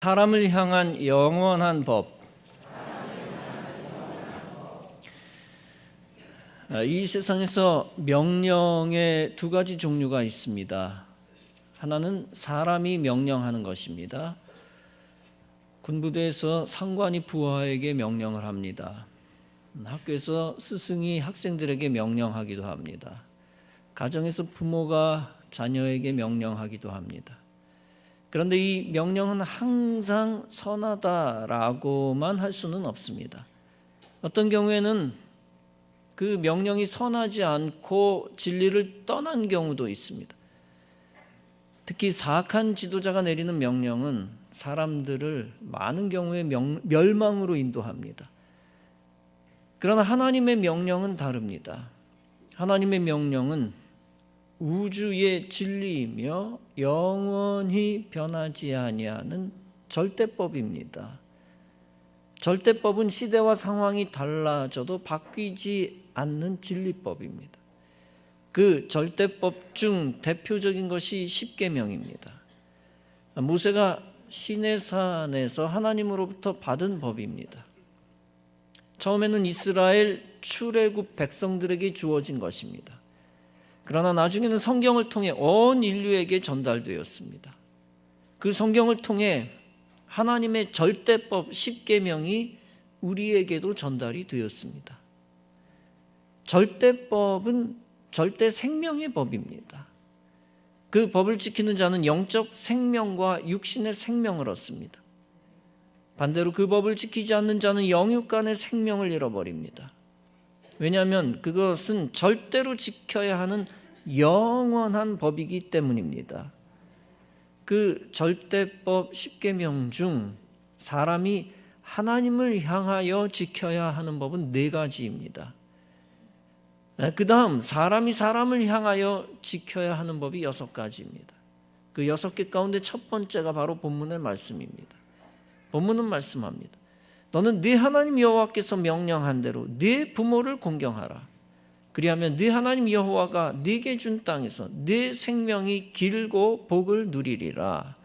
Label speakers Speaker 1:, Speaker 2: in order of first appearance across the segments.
Speaker 1: 사람을 향한 영원한 법. 이 세상에서 명령의 두 가지 종류가 있습니다. 하나는 사람이 명령하는 것입니다. 군부대에서 상관이 부하에게 명령을 합니다. 학교에서 스승이 학생들에게 명령하기도 합니다. 가정에서 부모가 자녀에게 명령하기도 합니다. 그런데 이 명령은 항상 선하다라고만 할 수는 없습니다. 어떤 경우에는 그 명령이 선하지 않고 진리를 떠난 경우도 있습니다. 특히 사악한 지도자가 내리는 명령은 사람들을 많은 경우에 멸망으로 인도합니다. 그러나 하나님의 명령은 다릅니다. 하나님의 명령은 우주의 진리이며 영원히 변하지 아니하는 절대법입니다. 절대법은 시대와 상황이 달라져도 바뀌지 않는 진리법입니다. 그 절대법 중 대표적인 것이 십계명입니다. 모세가 시내산에서 하나님으로부터 받은 법입니다. 처음에는 이스라엘 출애굽 백성들에게 주어진 것입니다. 그러나 나중에는 성경을 통해 온 인류에게 전달되었습니다. 그 성경을 통해 하나님의 절대법 십계명이 우리에게도 전달이 되었습니다. 절대법은 절대 생명의 법입니다. 그 법을 지키는 자는 영적 생명과 육신의 생명을 얻습니다. 반대로 그 법을 지키지 않는 자는 영육간의 생명을 잃어버립니다. 왜냐하면 그것은 절대로 지켜야 하는 영원한 법이기 때문입니다. 그 절대법 십계명 중 사람이 하나님을 향하여 지켜야 하는 법은 4가지입니다. 그 다음 사람이 사람을 향하여 지켜야 하는 법이 6가지입니다. 그 6개 가운데 첫 번째가 바로 본문의 말씀입니다. 본문은 말씀합니다. 너는 네 하나님 여호와께서 명령한 대로 네 부모를 공경하라. 그리하면 네 하나님 여호와가 네게 준 땅에서 네 생명이 길고 복을 누리리라.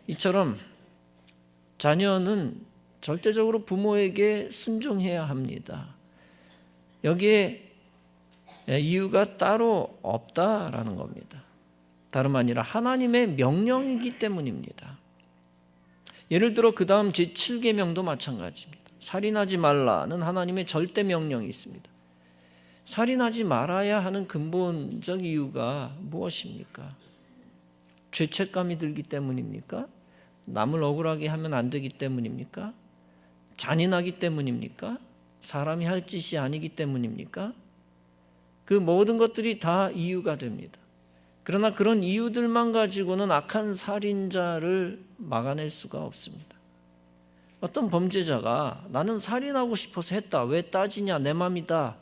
Speaker 1: 이처럼 자녀는 절대적으로 부모에게 순종해야 합니다. 여기에 이유가 따로 없다라는 겁니다. 다름 아니라 하나님의 명령이기 때문입니다. 예를 들어 그 다음 제7계명도 마찬가지입니다. 살인하지 말라는 하나님의 절대 명령이 있습니다. 살인하지 말아야 하는 근본적 이유가 무엇입니까? 죄책감이 들기 때문입니까? 남을 억울하게 하면 안 되기 때문입니까? 잔인하기 때문입니까? 사람이 할 짓이 아니기 때문입니까? 그 모든 것들이 다 이유가 됩니다. 그러나 그런 이유들만 가지고는 악한 살인자를 막아낼 수가 없습니다. 어떤 범죄자가 나는 살인하고 싶어서 했다. 왜 따지냐? 내 맘이다.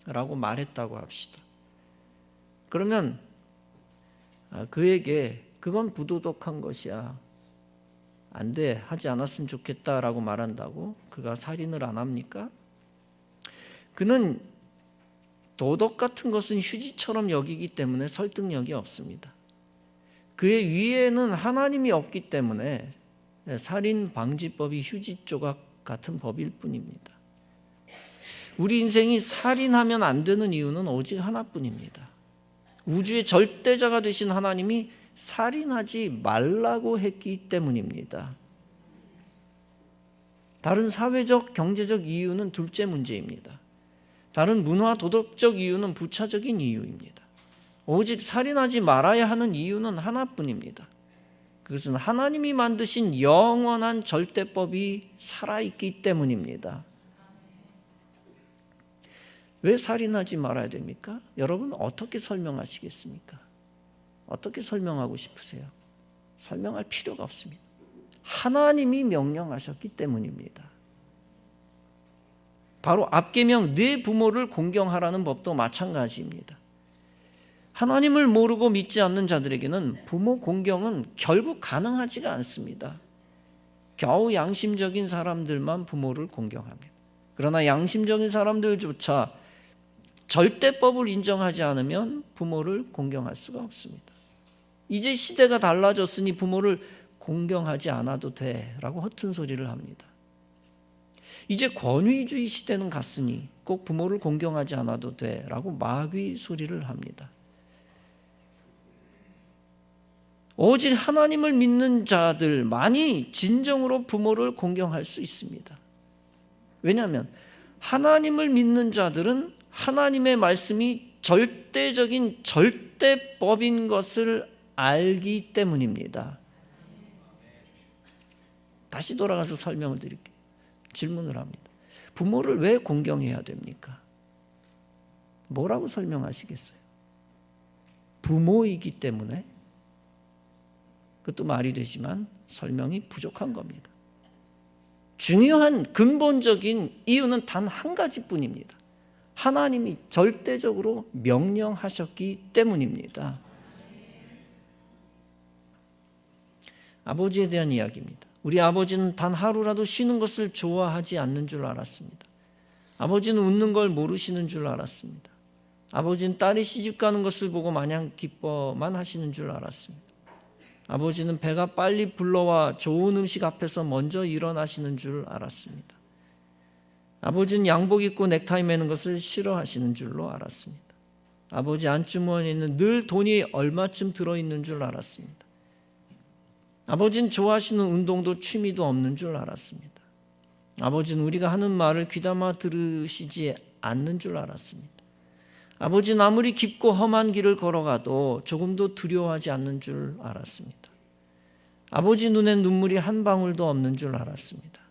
Speaker 1: 라고 말했다고 합시다. 그러면 그에게 그건 부도덕한 것이야. 안 돼. 하지 않았으면 좋겠다라고 말한다고 그가 살인을 안 합니까? 그는 도덕 같은 것은 휴지처럼 여기기 때문에 설득력이 없습니다. 그의 위에는 하나님이 없기 때문에 살인 방지법이 휴지 조각 같은 법일 뿐입니다. 우리 인생이 살인하면 안 되는 이유는 오직 하나뿐입니다. 우주의 절대자가 되신 하나님이 살인하지 말라고 했기 때문입니다. 다른 사회적, 경제적 이유는 둘째 문제입니다. 다른 문화, 도덕적 이유는 부차적인 이유입니다. 오직 살인하지 말아야 하는 이유는 하나뿐입니다. 그것은 하나님이 만드신 영원한 절대법이 살아있기 때문입니다. 왜 살인하지 말아야 됩니까? 여러분 어떻게 설명하시겠습니까? 어떻게 설명하고 싶으세요? 설명할 필요가 없습니다. 하나님이 명령하셨기 때문입니다. 바로 앞계명 네 부모를 공경하라는 법도 마찬가지입니다. 하나님을 모르고 믿지 않는 자들에게는 부모 공경은 결국 가능하지가 않습니다. 겨우 양심적인 사람들만 부모를 공경합니다. 그러나 양심적인 사람들조차 절대법을 인정하지 않으면 부모를 공경할 수가 없습니다. 이제 시대가 달라졌으니 부모를 공경하지 않아도 돼라고 허튼 소리를 합니다. 이제 권위주의 시대는 갔으니 꼭 부모를 공경하지 않아도 돼라고 마귀 소리를 합니다. 오직 하나님을 믿는 자들만이 진정으로 부모를 공경할 수 있습니다. 왜냐하면 하나님을 믿는 자들은 하나님의 말씀이 절대적인 절대법인 것을 알기 때문입니다. 다시 돌아가서 설명을 드릴게요. 질문을 합니다. 부모를 왜 공경해야 됩니까? 뭐라고 설명하시겠어요? 부모이기 때문에? 그것도 말이 되지만 설명이 부족한 겁니다. 중요한 근본적인 이유는 단 한 가지뿐입니다. 하나님이 절대적으로 명령하셨기 때문입니다. 아버지에 대한 이야기입니다. 우리 아버지는 단 하루라도 쉬는 것을 좋아하지 않는 줄 알았습니다. 아버지는 웃는 걸 모르시는 줄 알았습니다. 아버지는 딸이 시집가는 것을 보고 마냥 기뻐만 하시는 줄 알았습니다. 아버지는 배가 빨리 불러와 좋은 음식 앞에서 먼저 일어나시는 줄 알았습니다. 아버지는 양복 입고 넥타이 매는 것을 싫어하시는 줄로 알았습니다. 아버지 안주머니에는 늘 돈이 얼마쯤 들어있는 줄 알았습니다. 아버지는 좋아하시는 운동도 취미도 없는 줄 알았습니다. 아버지는 우리가 하는 말을 귀담아 들으시지 않는 줄 알았습니다. 아버지는 아무리 깊고 험한 길을 걸어가도 조금도 두려워하지 않는 줄 알았습니다. 아버지 눈엔 눈물이 한 방울도 없는 줄 알았습니다.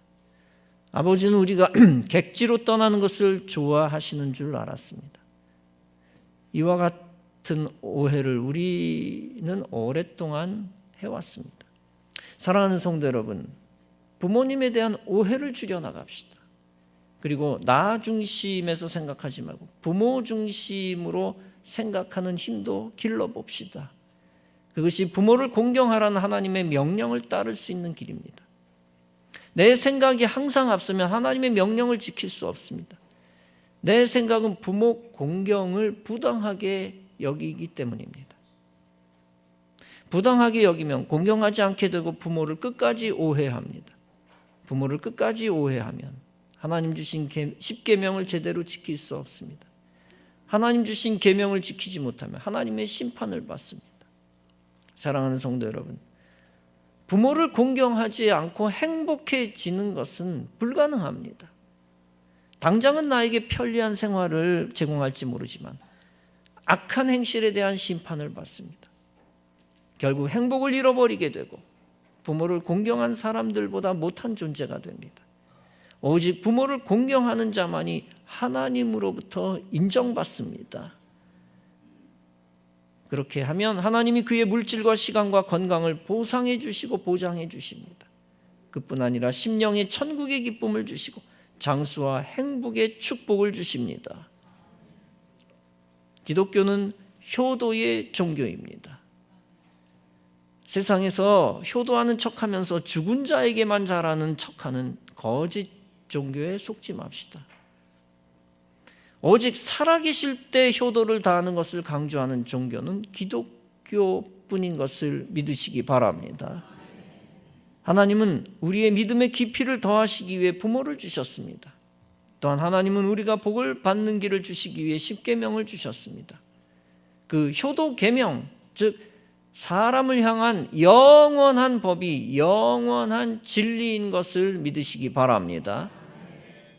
Speaker 1: 아버지는 우리가 객지로 떠나는 것을 좋아하시는 줄 알았습니다. 이와 같은 오해를 우리는 오랫동안 해왔습니다. 사랑하는 성도 여러분, 부모님에 대한 오해를 줄여나갑시다. 그리고 나 중심에서 생각하지 말고 부모 중심으로 생각하는 힘도 길러봅시다. 그것이 부모를 공경하라는 하나님의 명령을 따를 수 있는 길입니다. 내 생각이 항상 앞서면 하나님의 명령을 지킬 수 없습니다. 내 생각은 부모 공경을 부당하게 여기기 때문입니다. 부당하게 여기면 공경하지 않게 되고 부모를 끝까지 오해합니다. 부모를 끝까지 오해하면 하나님 주신 십계명을 제대로 지킬 수 없습니다. 하나님 주신 계명을 지키지 못하면 하나님의 심판을 받습니다. 사랑하는 성도 여러분, 부모를 공경하지 않고 행복해지는 것은 불가능합니다. 당장은 나에게 편리한 생활을 제공할지 모르지만 악한 행실에 대한 심판을 받습니다. 결국 행복을 잃어버리게 되고 부모를 공경한 사람들보다 못한 존재가 됩니다. 오직 부모를 공경하는 자만이 하나님으로부터 인정받습니다. 그렇게 하면 하나님이 그의 물질과 시간과 건강을 보상해 주시고 보장해 주십니다. 그뿐 아니라 심령의 천국의 기쁨을 주시고 장수와 행복의 축복을 주십니다. 기독교는 효도의 종교입니다. 세상에서 효도하는 척하면서 죽은 자에게만 잘하는 척하는 거짓 종교에 속지 맙시다. 오직 살아계실 때 효도를 다하는 것을 강조하는 종교는 기독교뿐인 것을 믿으시기 바랍니다. 하나님은 우리의 믿음의 깊이를 더하시기 위해 부모를 주셨습니다. 또한 하나님은 우리가 복을 받는 길을 주시기 위해 십계명을 주셨습니다. 그 효도 계명, 즉 사람을 향한 영원한 법이 영원한 진리인 것을 믿으시기 바랍니다.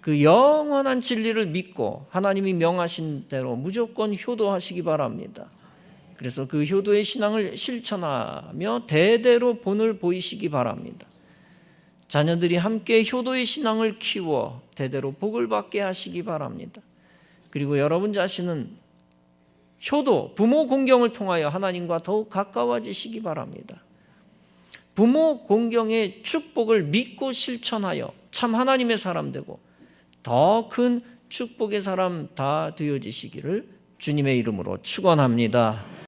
Speaker 1: 그 영원한 진리를 믿고 하나님이 명하신 대로 무조건 효도하시기 바랍니다. 그래서 그 효도의 신앙을 실천하며 대대로 본을 보이시기 바랍니다. 자녀들이 함께 효도의 신앙을 키워 대대로 복을 받게 하시기 바랍니다. 그리고 여러분 자신은 효도, 부모 공경을 통하여 하나님과 더욱 가까워지시기 바랍니다. 부모 공경의 축복을 믿고 실천하여 참 하나님의 사람 되고 더 큰 축복의 사람 다 되어지시기를 주님의 이름으로 축원합니다.